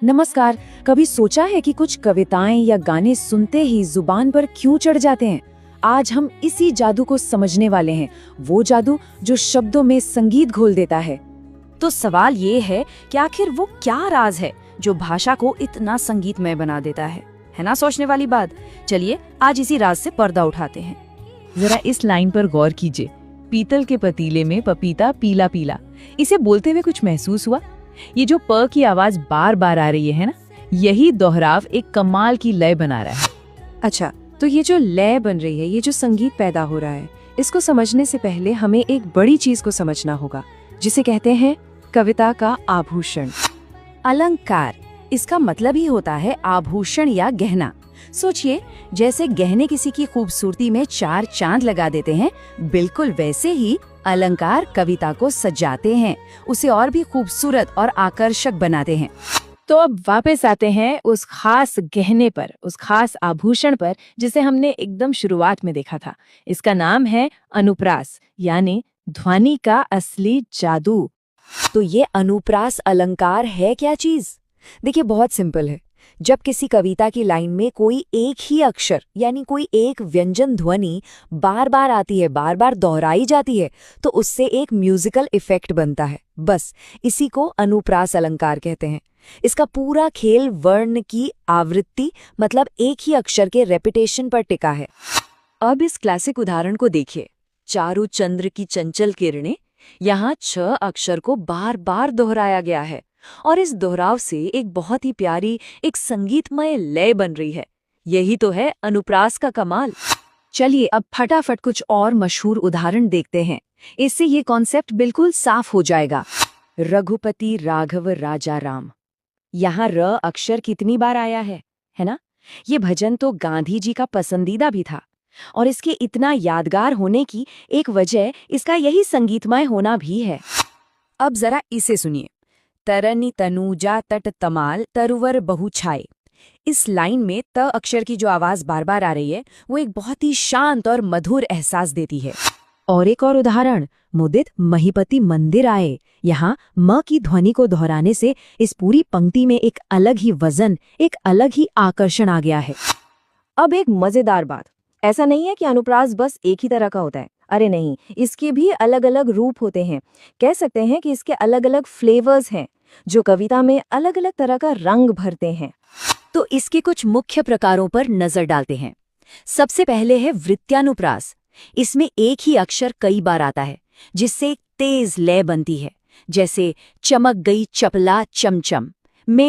नमस्कार। कभी सोचा है कि कुछ कविताएं या गाने सुनते ही जुबान पर क्यों चढ़ जाते हैं? आज हम इसी जादू को समझने वाले हैं, वो जादू जो शब्दों में संगीत घोल देता है। तो सवाल ये है कि आखिर वो क्या राज है जो भाषा को इतना संगीतमय बना देता है ना सोचने वाली बात। चलिए आज इसी राज से पर्दा उठाते हैं। जरा इस लाइन पर गौर कीजिए, पीतल के पतीले में पपीता पीला पीला। इसे बोलते हुए कुछ महसूस हुआ? ये जो प की आवाज बार बार आ रही है ना, यही दोहराव एक कमाल की लय बना रहा है। अच्छा, तो ये जो लय बन रही है, ये जो संगीत पैदा हो रहा है, इसको समझने से पहले हमें एक बड़ी चीज को समझना होगा, जिसे कहते हैं कविता का आभूषण। अलंकार, इसका मतलब ही होता है आभूषण या गहना। सोचिए, जैसे गहने किसी की खूबसूरती में चार चांद लगा देते हैं, बिल्कुल वैसे ही अलंकार कविता को सजाते हैं, उसे और भी खूबसूरत और आकर्षक बनाते हैं। तो अब वापस आते हैं उस खास गहने पर, उस खास आभूषण पर जिसे हमने एकदम शुरुआत में देखा था। इसका नाम है अनुप्रास, यानी ध्वनि का असली जादू। तो ये अनुप्रास अलंकार है क्या चीज? देखिए, बहुत सिंपल है। जब किसी कविता की लाइन में कोई एक ही अक्षर यानी कोई एक व्यंजन ध्वनि बार बार आती है, बार बार दोहराई जाती है, तो उससे एक म्यूजिकल इफेक्ट बनता है। बस इसी को अनुप्रास अलंकार कहते हैं। इसका पूरा खेल वर्ण की आवृत्ति, मतलब एक ही अक्षर के रेपिटेशन पर टिका है। अब इस क्लासिक उदाहरण को देखिए, चारु चंद्र की चंचल किरणें। यहाँ 6 अक्षर को बार बार दोहराया गया है और इस दोहराव से एक बहुत ही प्यारी, एक संगीतमय लय बन रही है। यही तो है अनुप्रास का कमाल। चलिए अब फटाफट कुछ और मशहूर उदाहरण देखते हैं, इससे ये कॉन्सेप्ट बिल्कुल साफ हो जाएगा। रघुपति राघव राजा राम, यहाँ र अक्षर कितनी बार आया है ना? ये भजन तो गांधी जी का पसंदीदा भी था, और इसके इतना यादगार होने की एक वजह इसका यही संगीतमय होना भी है। अब जरा इसे सुनिए, तरनी तनूजा तट तमाल तरुवर बहु छाए। इस लाइन में त अक्षर की जो आवाज बार बार आ रही है, वो एक बहुत ही शांत और मधुर एहसास देती है। और एक और उदाहरण, मुदित महीपति मंदिर आए। यहाँ म की ध्वनि को दोहराने से इस पूरी पंक्ति में एक अलग ही वजन, एक अलग ही आकर्षण आ गया है। अब एक मजेदार बात, ऐसा नहीं है कि अनुप्रास बस एक ही तरह का होता है। अरे नहीं, इसके भी अलग अलग रूप होते हैं। कह सकते हैं कि इसके अलग अलग फ्लेवर्स हैं, जो कविता में अलग अलग तरह का रंग भरते हैं। तो इसके कुछ मुख्य प्रकारों पर नजर डालते हैं। सबसे पहले है वृत्यानुप्रास। इसमें एक ही अक्षर कई बार आता है, जिससे एक तेज लय बनती है, जैसे चमक गई चपला चमचम में